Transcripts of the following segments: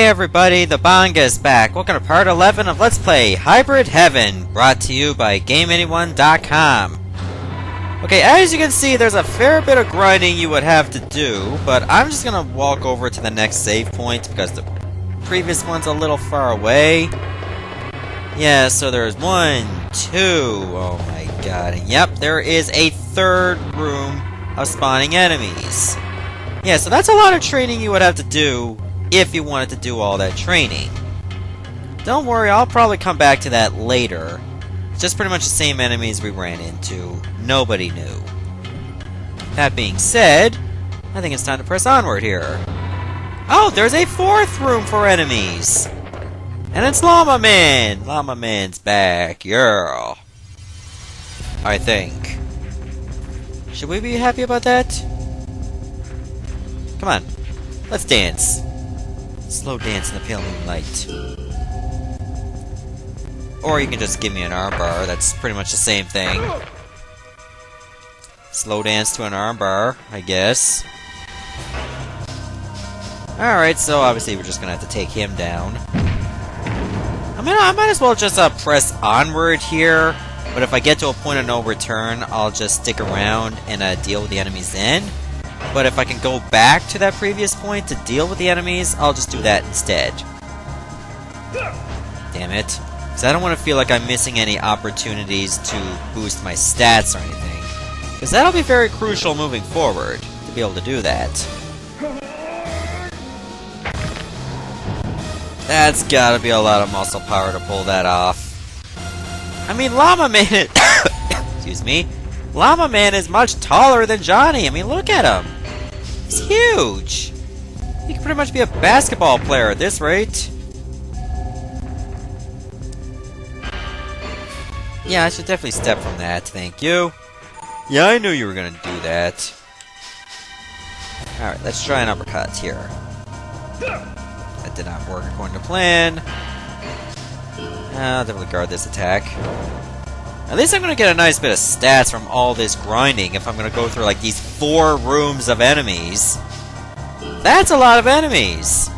everybody, the Banga is back. Welcome to part 11 of Let's Play Hybrid Heaven, brought to you by GameAnyone.com. Okay, as you can see, there's a fair bit of grinding you would have to do, but I'm just gonna walk over to the next save point because the previous one's a little far away. Yeah, so there's 1, 2, oh my god, and yep, there is a third room of spawning enemies. Yeah, so that's a lot of training you would have to do if you wanted to do all that training. Don't worry, I'll probably come back to that later. It's just pretty much the same enemies we ran into. Nobody knew. That being said, I think it's time to press onward here. Oh, there's a fourth room for enemies! And it's Llama Man! Llama Man's back, yeah. I think. Should we be happy about that? Come on, let's dance. Slow dance in the pale moonlight. Or you can just give me an armbar, that's pretty much the same thing. Slow dance to an armbar, I guess. Alright, so obviously we're just gonna have to take him down. I might as well just press onward here, but if I get to a point of no return, I'll just stick around and deal with the enemies then. But if I can go back to that previous point to deal with the enemies, I'll just do that instead. Damn it. Because I don't want to feel like I'm missing any opportunities to boost my stats or anything. Because that'll be very crucial moving forward, to be able to do that. That's gotta be a lot of muscle power to pull that off. I mean, Llama Man is... Excuse me. Llama Man is much taller than Johnny. I mean, look at him. He's huge. He could pretty much be a basketball player at this rate. Yeah, I should definitely step from that. Thank you. Yeah, I knew you were going to do that. Alright, let's try an uppercut here. That did not work according to plan. I'll definitely guard this attack. At least I'm going to get a nice bit of stats from all this grinding if I'm going to go through like these 4 rooms of enemies. That's a lot of enemies!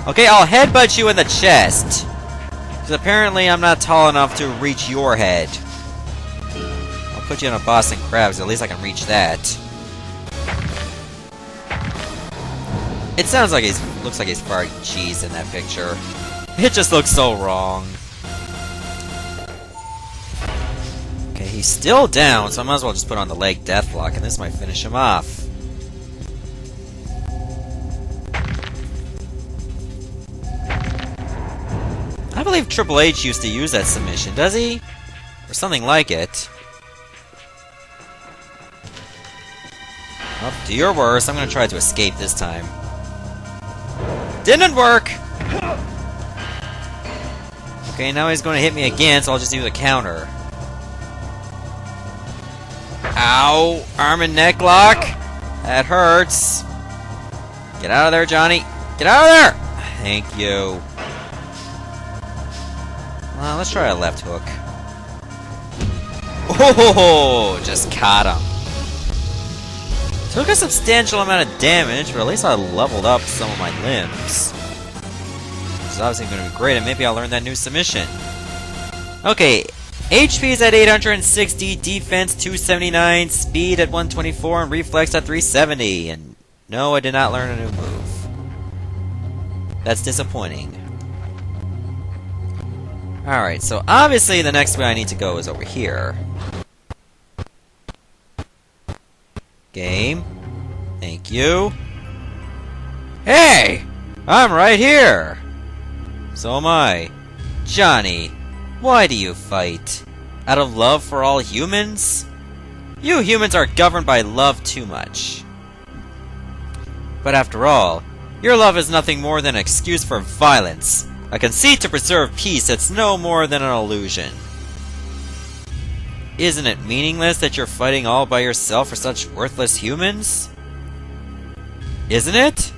Okay, I'll headbutt you in the chest. Because apparently I'm not tall enough to reach your head. I'll put you in a Boston Crab, so at least I can reach that. It sounds like looks like he's farting cheese in that picture. It just looks so wrong. Okay, he's still down, so I might as well just put on the leg deathlock, and this might finish him off. I believe Triple H used to use that submission, does he? Or something like it. Well, do your worst. I'm going to try to escape this time. Didn't work! Okay, now he's going to hit me again, so I'll just do the counter. Ow! Arm and neck lock! That hurts. Get out of there, Johnny! Get out of there! Thank you. Well, let's try a left hook. Oh! Just caught him. Took a substantial amount of damage, but at least I leveled up some of my limbs. Which is obviously going to be great, and maybe I'll learn that new submission. Okay, HP's at 860, defense 279, speed at 124, and reflex at 370. And no, I did not learn a new move. That's disappointing. Alright, so obviously the next way I need to go is over here. Game. Thank you. Hey! I'm right here! So am I. Johnny, why do you fight? Out of love for all humans? You humans are governed by love too much. But after all, your love is nothing more than an excuse for violence. A conceit to preserve peace that's no more than an illusion. Isn't it meaningless that you're fighting all by yourself for such worthless humans? Isn't it?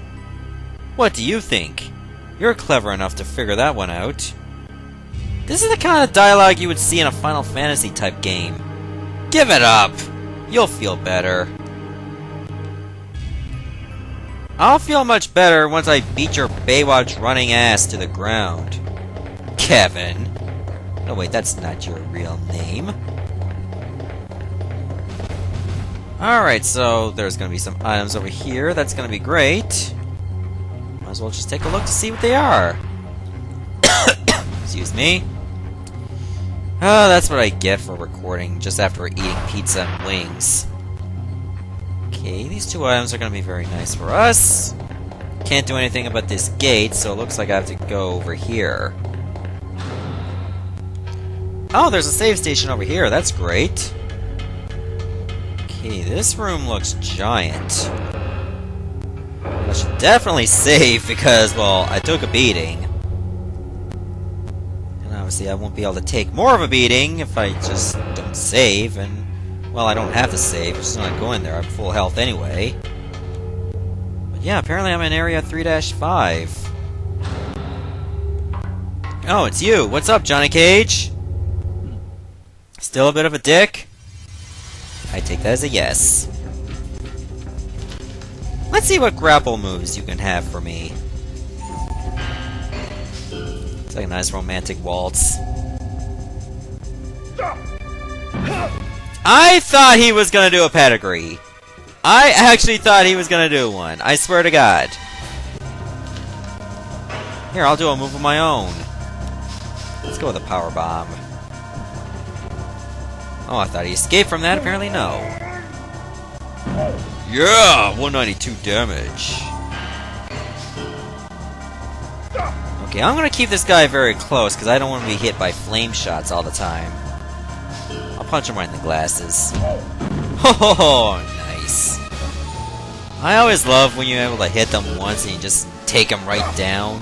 What do you think? You're clever enough to figure that one out. This is the kind of dialogue you would see in a Final Fantasy type game. Give it up! You'll feel better. I'll feel much better once I beat your Baywatch running ass to the ground. Kevin. No, wait, that's not your real name. Alright, so there's gonna be some items over here. That's gonna be great. Might as well just take a look to see what they are. Excuse me. Oh, that's what I get for recording just after eating pizza and wings. Okay, these two items are gonna be very nice for us. Can't do anything about this gate, so it looks like I have to go over here. Oh, there's a save station over here. That's great. Okay, this room looks giant. I should definitely save because, well, I took a beating. And obviously I won't be able to take more of a beating if I just don't save, and, well, I don't have to save, just not go in there, I'm full health anyway. But yeah, apparently I'm in area 3-5. Oh, it's you! What's up, Johnny Cage? Still a bit of a dick? I take that as a yes. Let's see what grapple moves you can have for me. It's like a nice romantic waltz. I thought he was gonna do a pedigree. I actually thought he was gonna do one. I swear to God. Here, I'll do a move of my own. Let's go with a power bomb. Oh, I thought he escaped from that. Apparently, no. Yeah! 192 damage. Okay, I'm gonna keep this guy very close, because I don't want to be hit by flame shots all the time. I'll punch him right in the glasses. Oh, nice. I always love when you're able to hit them once and you just take them right down.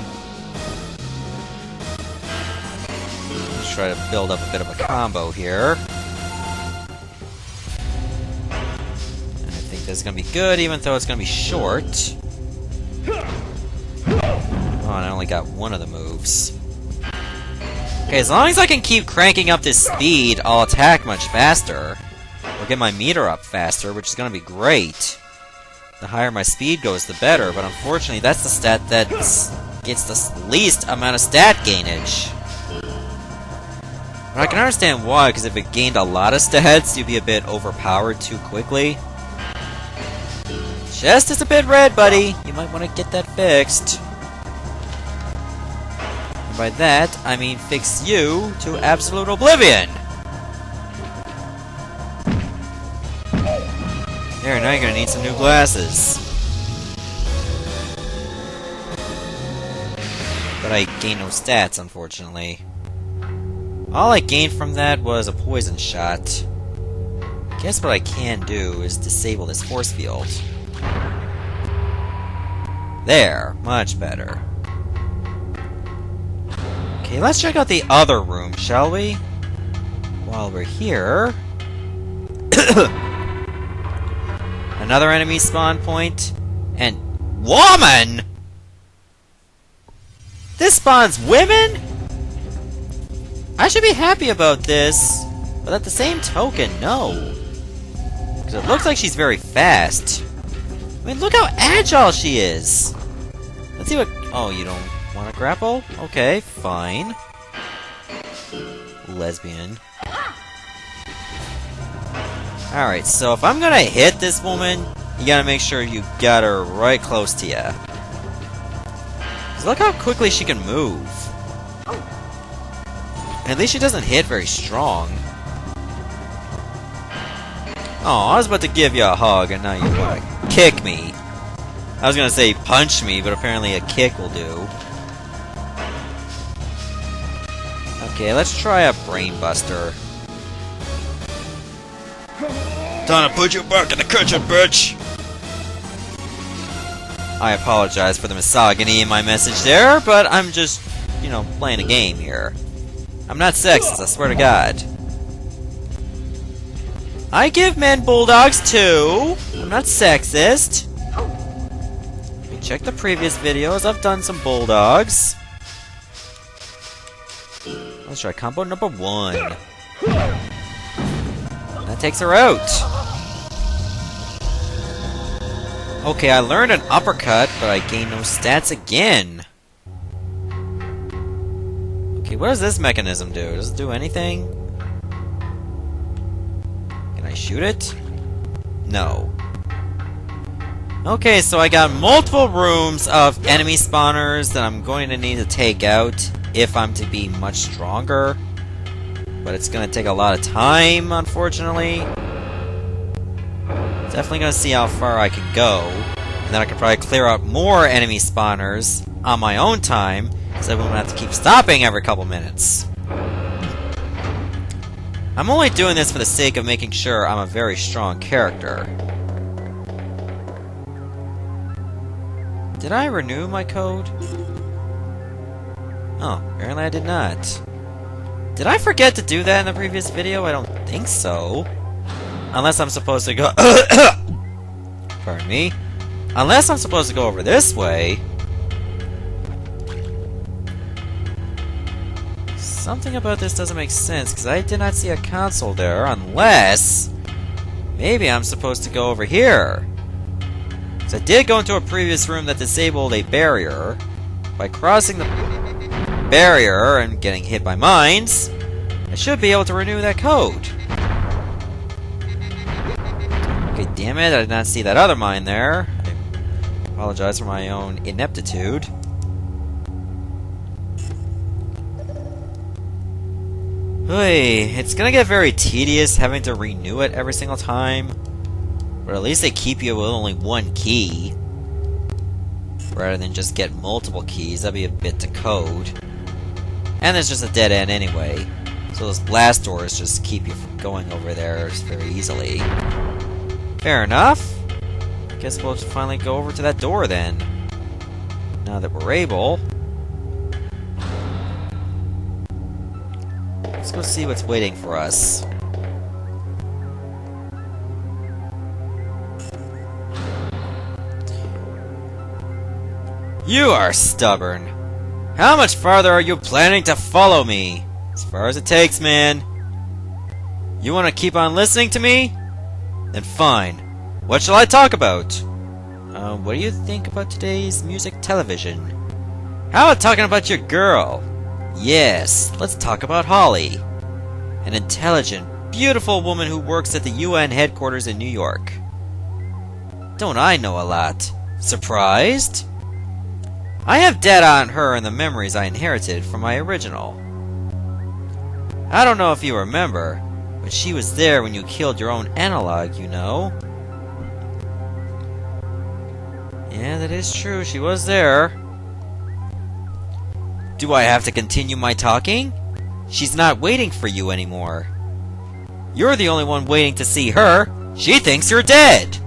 Let's try to build up a bit of a combo here. This is gonna be good, even though it's gonna be short. Oh, and I only got one of the moves. Okay, as long as I can keep cranking up this speed, I'll attack much faster. Or get my meter up faster, which is gonna be great. The higher my speed goes, the better, but unfortunately that's the stat that gets the least amount of stat gainage. But I can understand why, because if it gained a lot of stats, you'd be a bit overpowered too quickly. Chest is a bit red, buddy. You might want to get that fixed. And by that, I mean fix you to absolute oblivion. There, now you're gonna need some new glasses. But I gained no stats, unfortunately. All I gained from that was a poison shot. Guess what I can do is disable this force field. There, much better. Okay, let's check out the other room, shall we? While we're here... Another enemy spawn point. And... Woman?! This spawns women?! I should be happy about this, but at the same token, no. Because it looks like she's very fast. I mean, look how agile she is! Let's see what... Oh, you don't want to grapple? Okay, fine. Lesbian. Alright, so if I'm gonna hit this woman, you gotta make sure you got her right close to you. Because look how quickly she can move. At least she doesn't hit very strong. Oh, I was about to give you a hug, and now you want to kick me. I was gonna say punch me, but apparently a kick will do. Okay, let's try a brain buster. Time to put you back in the kitchen, bitch! I apologize for the misogyny in my message there, but I'm just, you know, playing a game here. I'm not sexist, I swear to God. I give men bulldogs too! I'm not sexist. Check the previous videos, I've done some bulldogs. Let's try combo number 1. That takes her out. Okay, I learned an uppercut, but I gained no stats again. Okay, what does this mechanism do? Does it do anything? Can I shoot it? No. Okay, so I got multiple rooms of enemy spawners that I'm going to need to take out if I'm to be much stronger. But it's going to take a lot of time, unfortunately. Definitely going to see how far I can go. And then I can probably clear out more enemy spawners on my own time, so I won't have to keep stopping every couple minutes. I'm only doing this for the sake of making sure I'm a very strong character. Did I renew my code? Oh, apparently I did not. Did I forget to do that in the previous video? I don't think so. Unless I'm supposed to go... Pardon me. Unless I'm supposed to go over this way. Something about this doesn't make sense, because I did not see a console there, unless... Maybe I'm supposed to go over here. So I did go into a previous room that disabled a barrier. By crossing the barrier and getting hit by mines, I should be able to renew that code. Okay, damn it, I did not see that other mine there. I apologize for my own ineptitude. Hey, it's gonna get very tedious having to renew it every single time. But at least they keep you with only one key, rather than just get multiple keys. That'd be a bit to code. And there's just a dead end anyway, so those blast doors just keep you from going over there very easily. Fair enough. Guess we'll finally go over to that door then. Now that we're able. Let's go see what's waiting for us. You are stubborn. How much farther are you planning to follow me? As far as it takes, man. You want to keep on listening to me? Then fine. What shall I talk about? What do you think about today's music television? How about talking about your girl? Yes, let's talk about Holly. An intelligent, beautiful woman who works at the UN headquarters in New York. Don't I know a lot? Surprised? I have data on her and the memories I inherited from my original. I don't know if you remember, but she was there when you killed your own analog, you know. Yeah, that is true, she was there. Do I have to continue my talking? She's not waiting for you anymore. You're the only one waiting to see her. She thinks you're dead.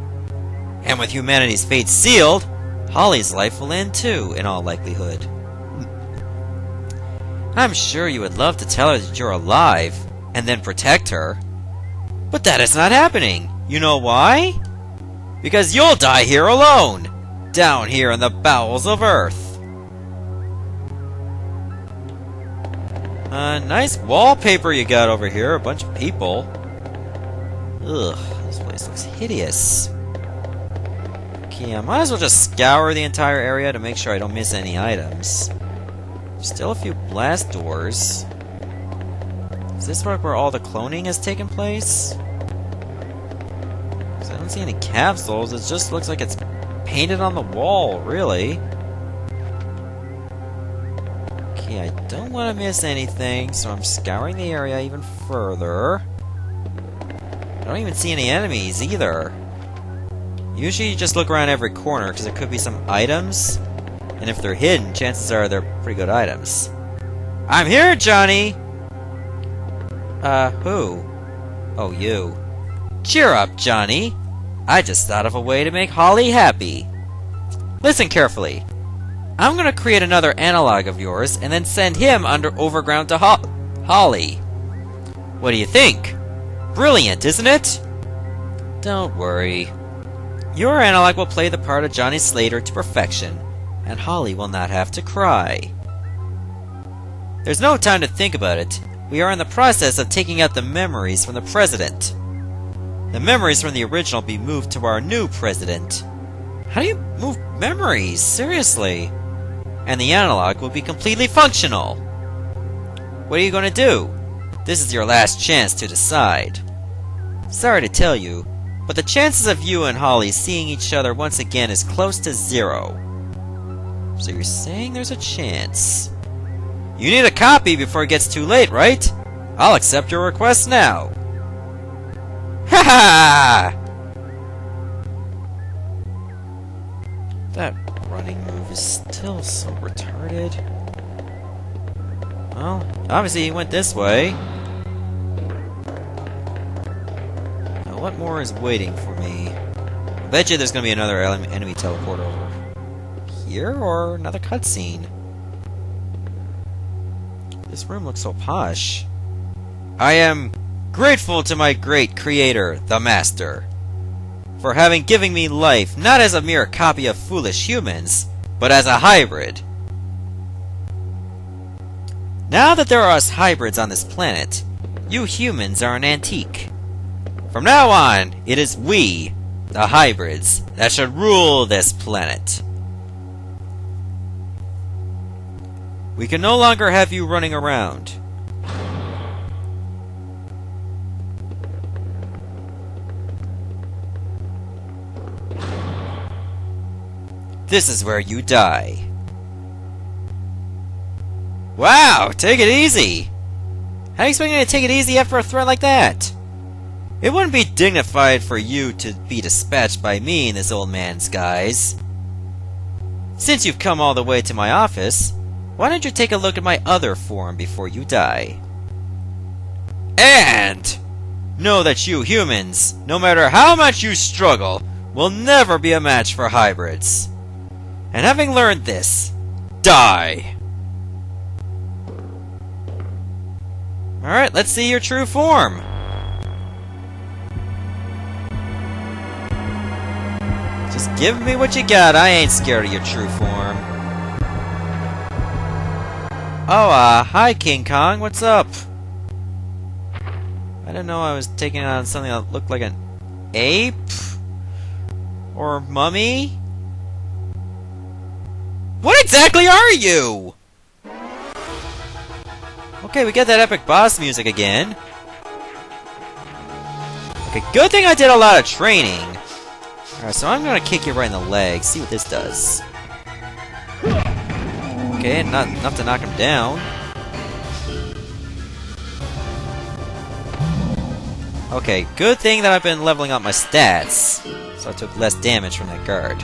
And with humanity's fate sealed, Holly's life will end too, in all likelihood. I'm sure you would love to tell her that you're alive, and then protect her. But that is not happening. You know why? Because you'll die here alone, down here in the bowels of Earth. Nice wallpaper you got over here, a bunch of people. Ugh, this place looks hideous. Okay, I might as well just scour the entire area to make sure I don't miss any items. Still a few blast doors. Is this where all the cloning has taken place? 'Cause I don't see any capsules, it just looks like it's painted on the wall, really. Okay, I don't want to miss anything, so I'm scouring the area even further. I don't even see any enemies either. Usually you just look around every corner, because there could be some items, and if they're hidden, chances are they're pretty good items. I'm here, Johnny! Who? Oh, you. Cheer up, Johnny! I just thought of a way to make Holly happy. Listen carefully. I'm gonna create another analog of yours, and then send him overground to Holly. What do you think? Brilliant, isn't it? Don't worry. Your analog will play the part of Johnny Slater to perfection, and Holly will not have to cry. There's no time to think about it. We are in the process of taking out the memories from the president. The memories from the original will be moved to our new president. How do you move memories? Seriously? And the analog will be completely functional. What are you going to do? This is your last chance to decide. Sorry to tell you, but the chances of you and Holly seeing each other once again is close to 0. So you're saying there's a chance. You need a copy before it gets too late, right? I'll accept your request now. Ha ha! That running move is still so retarded. Well, obviously he went this way. Now what more is waiting for me? I bet you there's gonna be another enemy teleport over here, or another cutscene. This room looks so posh. I am grateful to my great creator, the Master, for having given me life not as a mere copy of foolish humans, but as a hybrid. Now that there are us hybrids on this planet, you humans are an antique. From now on, it is we, the hybrids, that should rule this planet. We can no longer have you running around. This is where you die. Wow, take it easy! How do you expect me to take it easy after a threat like that? It wouldn't be dignified for you to be dispatched by me in this old man's guise. Since you've come all the way to my office, why don't you take a look at my other form before you die? And know that you humans, no matter how much you struggle, will never be a match for hybrids. And having learned this, die! Alright, let's see your true form. Just give me what you got, I ain't scared of your true form. Oh, hi King Kong, what's up? I didn't know I was taking on something that looked like an ape? Or mummy? What exactly are you? Okay, we get that epic boss music again. Okay, good thing I did a lot of training. Alright, so I'm gonna kick you right in the leg, see what this does. Okay, not enough to knock him down. Okay, good thing that I've been leveling up my stats, so I took less damage from that guard.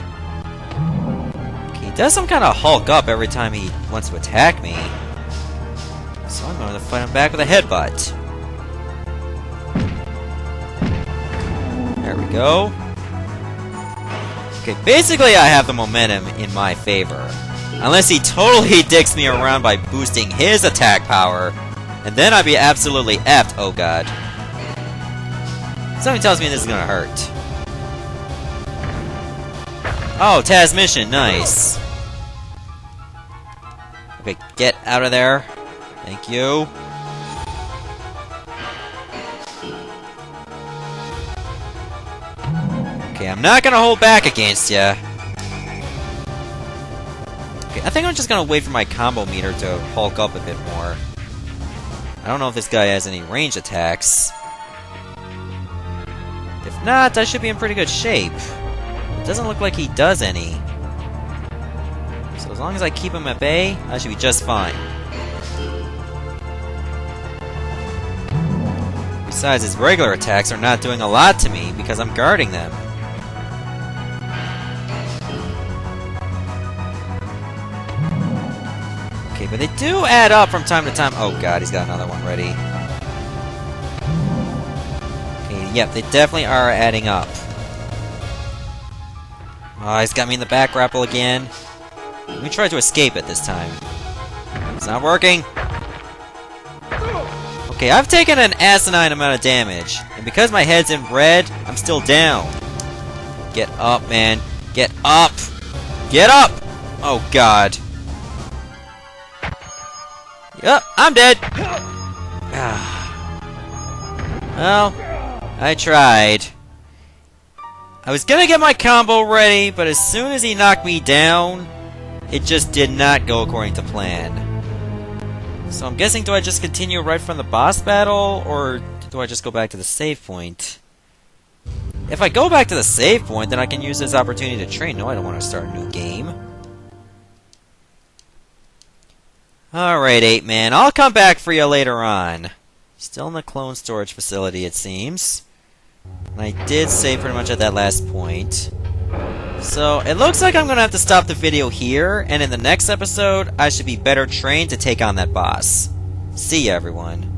Okay, he does some kind of hulk up every time he wants to attack me. So I'm going to fight him back with a headbutt. There we go. Okay, basically I have the momentum in my favor. Unless he totally dicks me around by boosting his attack power, and then I'd be absolutely effed, oh god. Something tells me this is gonna hurt. Oh, Taz mission, nice. Okay, get out of there. Thank you. Okay, I'm not gonna hold back against ya. Okay, I think I'm just gonna wait for my combo meter to hulk up a bit more. I don't know if this guy has any range attacks. If not, I should be in pretty good shape. It doesn't look like he does any. So as long as I keep him at bay, I should be just fine. Besides, his regular attacks are not doing a lot to me because I'm guarding them. Okay, but they do add up from time to time. Oh god, he's got another one ready. Okay, yep, they definitely are adding up. Oh, he's got me in the back grapple again. Let me try to escape it this time. It's not working. Okay, I've taken an asinine amount of damage, and because my head's in red, I'm still down. Get up, man. Get up! Get up! Oh god. Yup, I'm dead! Well, I tried. I was gonna get my combo ready, but as soon as he knocked me down, it just did not go according to plan. So I'm guessing, do I just continue right from the boss battle, or do I just go back to the save point? If I go back to the save point, then I can use this opportunity to train. No, I don't want to start a new game. Alright, 8-Man, I'll come back for you later on. Still in the clone storage facility, it seems. And I did save pretty much at that last point. So, it looks like I'm gonna have to stop the video here, and in the next episode, I should be better trained to take on that boss. See ya, everyone.